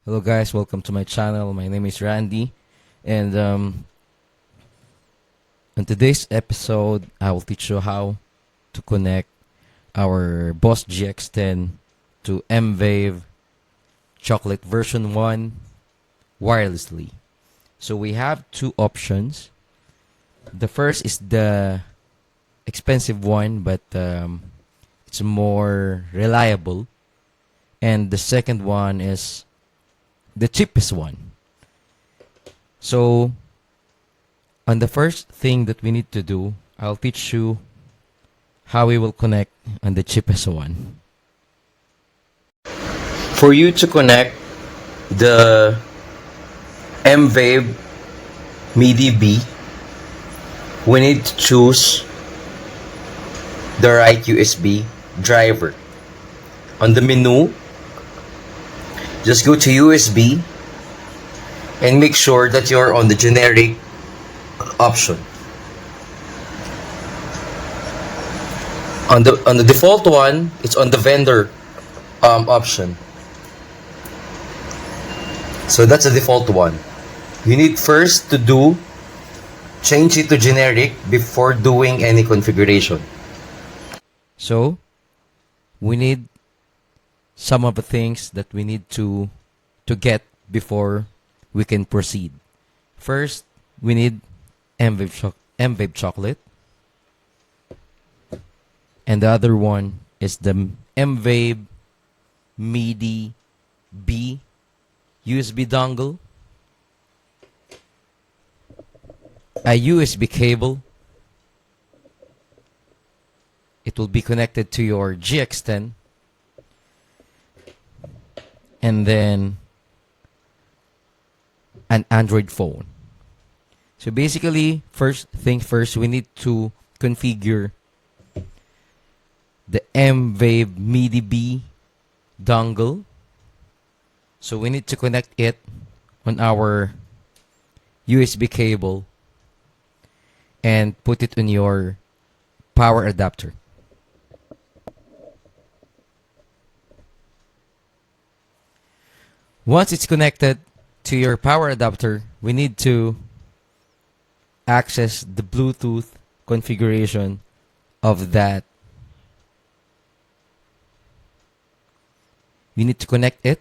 Hello guys, welcome to my channel. My name is Randy, and in today's episode I will teach you how to connect our Boss GX10 to M-VAVE Chocolate version 1 wirelessly. So we have two options. The first is the expensive one, but it's more reliable, and the second one is the cheapest one. So on the first thing that we need to do, I'll teach you how we will connect on the cheapest one. For you to connect the M-VAVE MIDI B, we need to choose the right USB driver. On the menu, just go to USB and make sure that you're on the generic option. On the default one, it's on the vendor option. So that's the default one. You need first to change it to generic before doing any configuration. So we need some of the things that we need to get before we can proceed. First, we need M-VAVE Chocolate, and the other one is the M-VAVE MIDI B USB dongle, a USB cable. It will be connected to your GX10, and then an Android phone. So basically, first thing first, we need to configure the M-VAVE MIDI B dongle. So we need to connect it on our USB cable and put it in your power adapter. Once it's connected to your power adapter, we need to access the Bluetooth configuration of that. You need to connect it,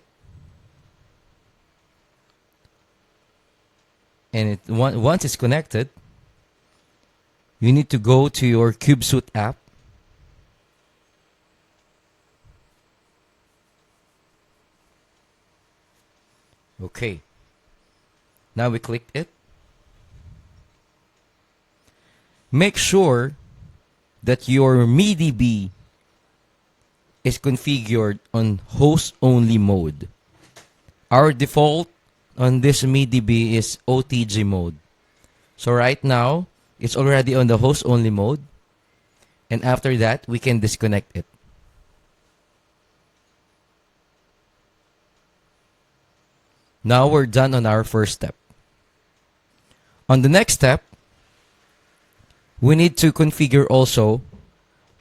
and once it's connected, you need to go to your CubeSuit app. Okay. Now we click it. Make sure that your MIDI B is configured on host-only mode. Our default on this MIDI B is OTG mode. So right now, it's already on the host-only mode. And after that, we can disconnect it. Now we're done on our first step. On the next step, we need to configure also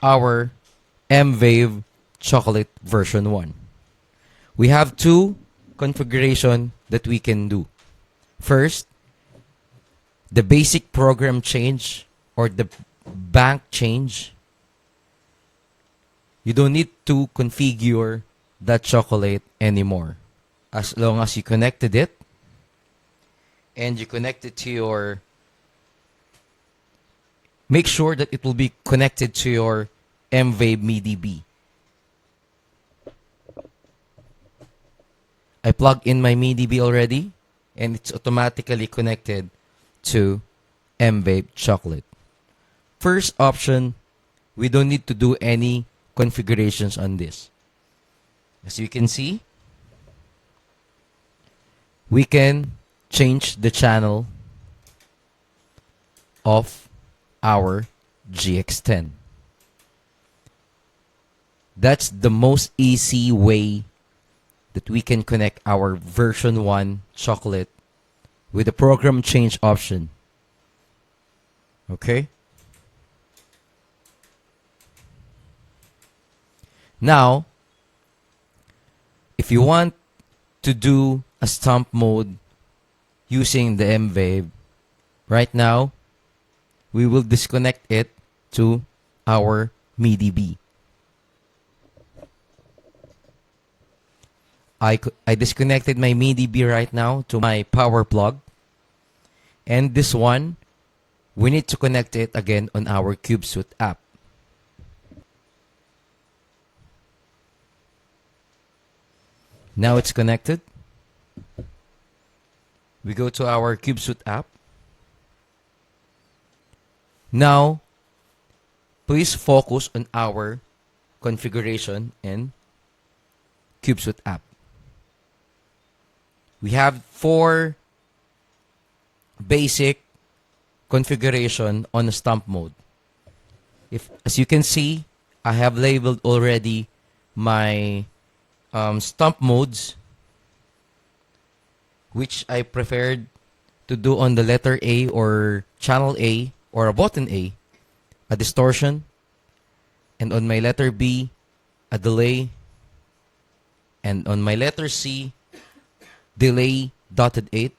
our M-VAVE Chocolate version 1. We have two configurations that we can do. First, the basic program change or the bank change. You don't need to configure that chocolate anymore. As long as you connected it and you connect it to your, make sure that it will be connected to your M-VAVE MIDI B. I plug in my MIDI B already, and it's automatically connected to M-VAVE Chocolate. First option, we don't need to do any configurations on this. As you can see, we can change the channel of our GX10. That's the most easy way that we can connect our version 1 chocolate with the program change option. Okay? Now, if you want to do a stomp mode using the M-VAVE. Right now, we will disconnect it to our MIDI. I disconnected my MIDI right now to my power plug. And this one, we need to connect it again on our CubeSuit app. Now it's connected. We go to our CubeSuit app. Now, please focus on our configuration in CubeSuit app. We have 4 basic configuration on the stomp mode. As you can see, I have labeled already my stomp modes, which I preferred to do on the letter A or channel A or a button A, a distortion, and on my letter B, a delay, and on my letter C, delay dotted 8,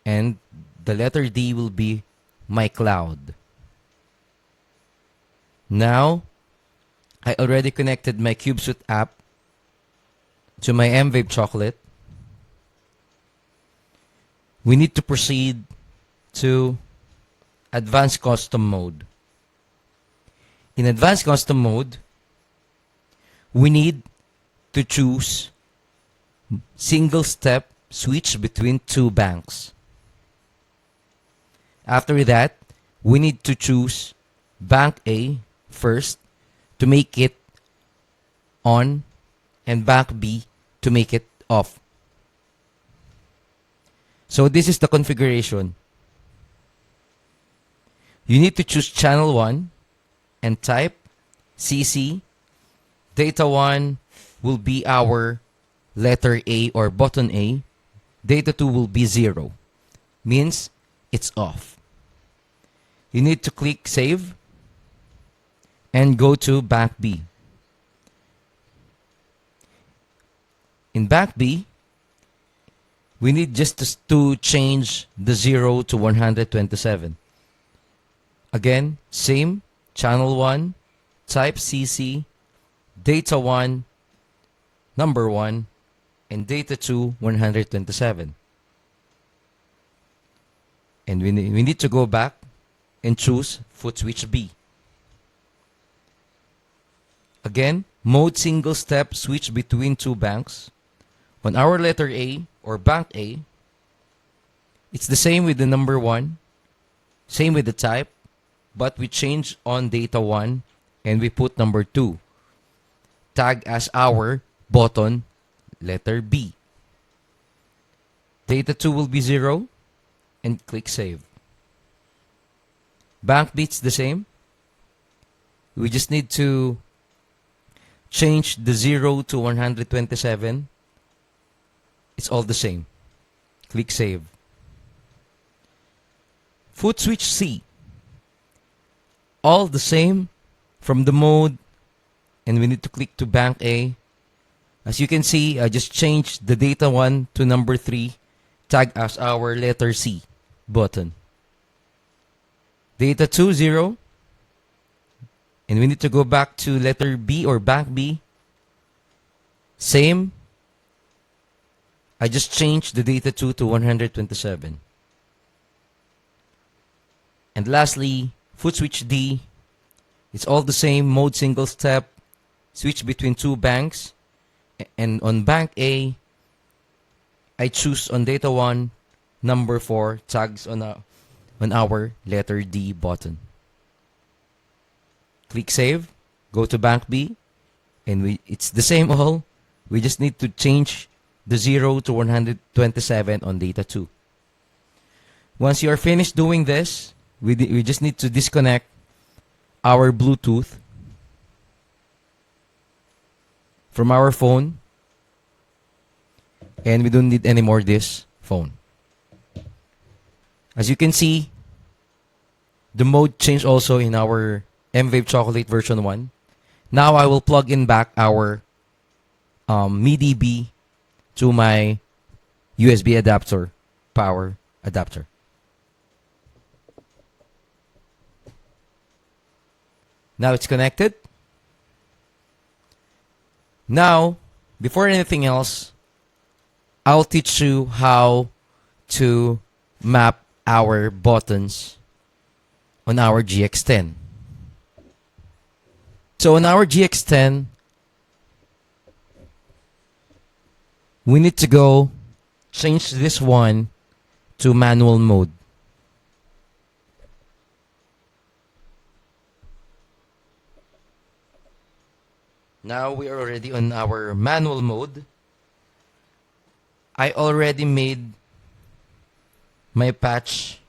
and the letter D will be my cloud. Now, I already connected my CubeSuit app to my M-VAVE Chocolate. We need to proceed to Advanced Custom Mode. In Advanced Custom Mode, we need to choose single step switch between 2 banks. After that, we need to choose bank A first to make it on and bank B to make it off. So this is the configuration. You need to choose channel 1 and type CC. Data 1 will be our letter A or button A. Data 2 will be 0. Means it's off. You need to click save and go to bank B. In bank B, we need just to change the 0 to 127. Again, same, channel 1, type CC, data 1, number 1, and data 2, 127. And we need to go back and choose foot switch B. Again, mode single step switch between 2 banks. On our letter A or bank A, it's the same with the number 1, same with the type, but we change on data 1 and we put number 2. Tag as our button letter B. Data 2 will be 0 and click save. Bank B is the same. We just need to change the 0 to 127. It's all the same. Click save. Foot switch C. All the same from the mode, and we need to click to bank A. As you can see, I just changed the data 1 to number 3, tag as our letter C button. Data 2, 0. And we need to go back to letter B or bank B. Same. I just changed the data 2 to 127. And lastly, foot switch D. It's all the same, mode single step, switch between 2 banks. And on bank A, I choose on data 1, number 4, tags on our letter D button. Click save, go to bank B, and it's the same all. We just need to change the 0 to 127 on data 2. Once you are finished doing this, we just need to disconnect our Bluetooth from our phone, and we don't need any more this phone. As you can see, the mode changed also in our M-VAVE Chocolate version 1. Now I will plug in back our MIDI B to my USB adapter, power adapter. Now it's connected. Now, before anything else, I'll teach you how to map our buttons on our GX10. So on our GX10, we need to go change this one to manual mode. Now we are already on our manual mode. I already made my patch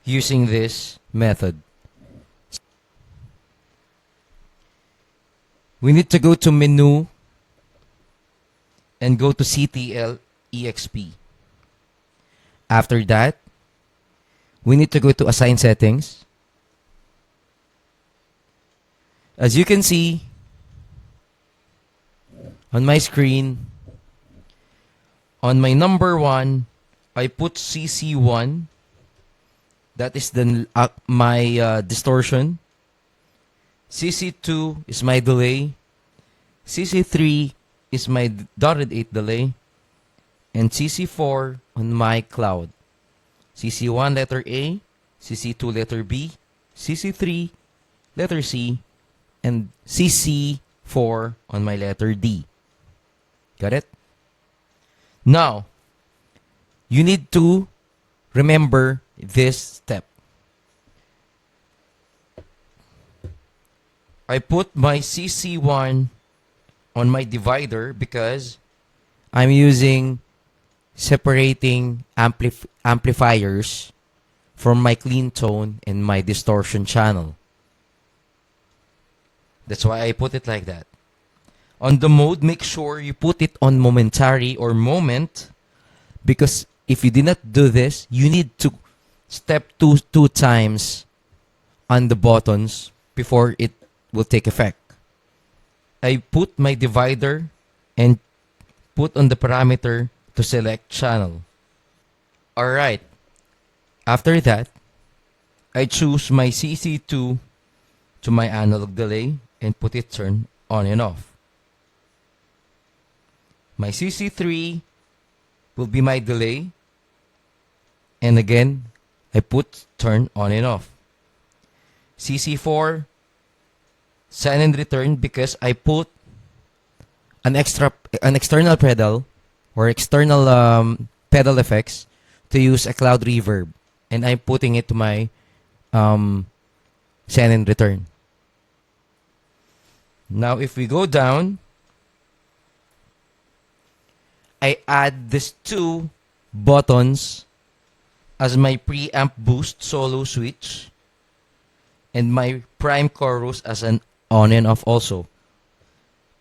using this method. We need to go to menu and go to CTL EXP. After that, we need to go to assign settings. As you can see on my screen, on my number 1, I put CC1. That is my distortion. CC2 is my delay. CC3 is my dotted 8 delay. And CC4 on my cloud. CC1 letter A, CC2 letter B, CC3 letter C, and CC4 on my letter D. Got it? Now, you need to remember this step. I put my CC1 on my divider because I'm using separating amplifiers from my clean tone and my distortion channel. That's why I put it like that. On the mode, make sure you put it on momentary or moment, because if you did not do this, you need to step two times on the buttons before it will take effect. I put my divider and put on the parameter to select channel. Alright. After that, I choose my CC2 to my analog delay and put it turn on and off. My CC3 will be my delay, and again, I put turn on and off. CC4, send and return, because I put an external pedal or external pedal effects to use a cloud reverb, and I'm putting it to my send and return. Now if we go down, I add these 2 buttons as my preamp boost solo switch and my prime chorus as an on and off also.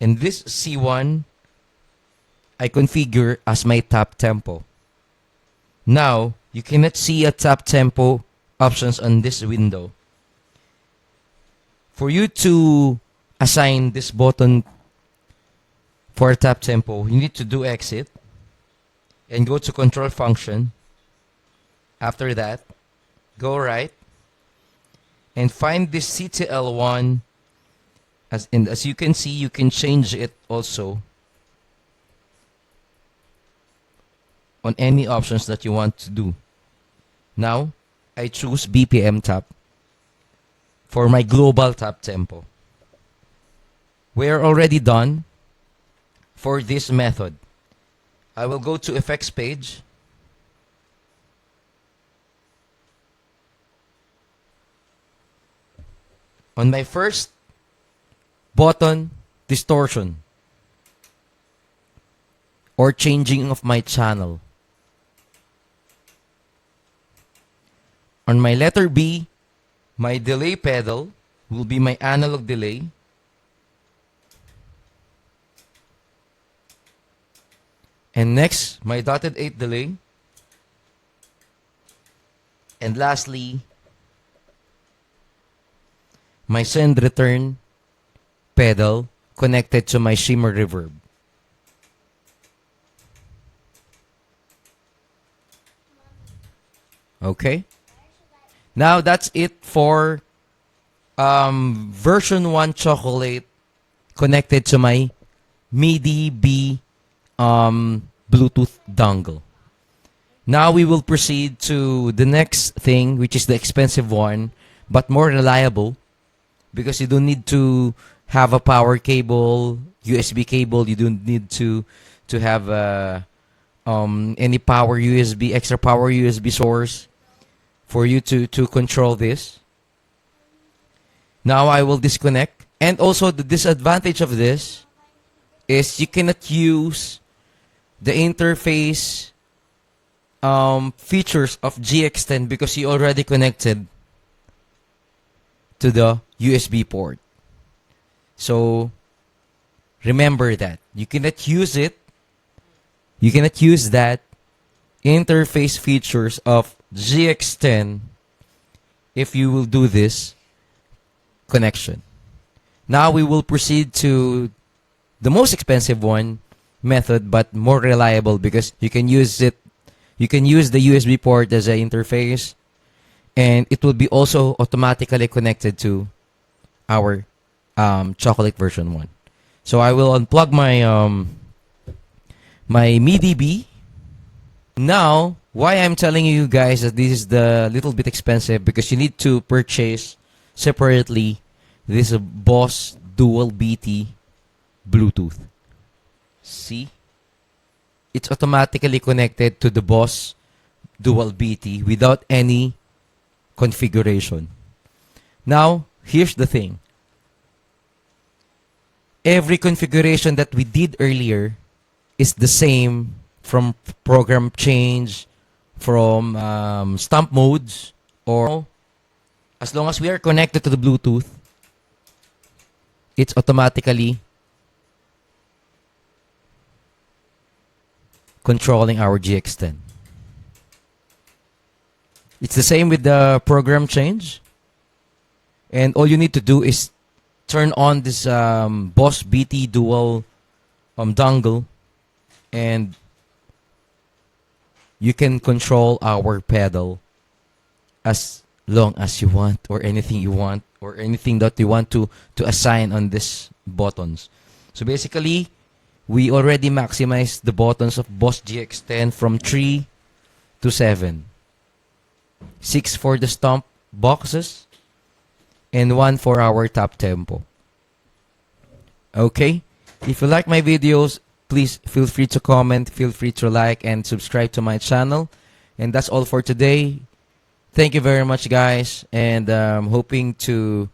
And this C1 I configure as my top tempo. Now you cannot see a top tempo options on this window. For you to assign this button for tap tempo, you need to do exit and go to control function. After that, go right and find this CTL1. As you can see, you can change it also on any options that you want to do. Now, I choose BPM tap for my global tap tempo. We're already done for this method. I will go to effects page. On my first button, distortion or changing of my channel. On my letter B, my delay pedal will be my analog delay. And next, my dotted 8 delay. And lastly, my send return pedal connected to my shimmer reverb. Okay. Now that's it for version 1 chocolate connected to my MIDI B Bluetooth dongle. Now we will proceed to the next thing, which is the expensive one, but more reliable because you don't need to have a power cable, USB cable. You don't need to have any power USB, extra power USB source for you to control this. Now I will disconnect. And also the disadvantage of this is you cannot use the interface features of GX10 because you already connected to the USB port. So remember that. You cannot use it. You cannot use that interface features of GX10 if you will do this connection. Now we will proceed to the most expensive one method, but more reliable because you can use it. You can use the USB port as an interface, and it will be also automatically connected to our chocolate version 1. So I will unplug my my MIDI B. Now, why I'm telling you guys that this is the little bit expensive because you need to purchase separately this Boss Dual BT Bluetooth. See? It's automatically connected to the Boss Dual BT without any configuration. Now, here's the thing. Every configuration that we did earlier is the same from program change, from stomp modes, or as long as we are connected to the Bluetooth, it's automatically controlling our GX10. It's the same with the program change. And all you need to do is turn on this Boss BT Dual dongle, and you can control our pedal as long as you want, or anything you want, or anything that you want to assign on these buttons. So basically, we already maximized the buttons of Boss GX10 from 3 to 7. 6 for the stomp boxes, and 1 for our top tempo. Okay? If you like my videos, please feel free to comment, feel free to like, and subscribe to my channel. And that's all for today. Thank you very much, guys, and hoping to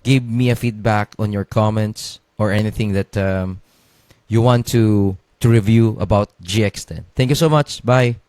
give me a feedback on your comments or anything that you want to review about GX10. Thank you so much. Bye.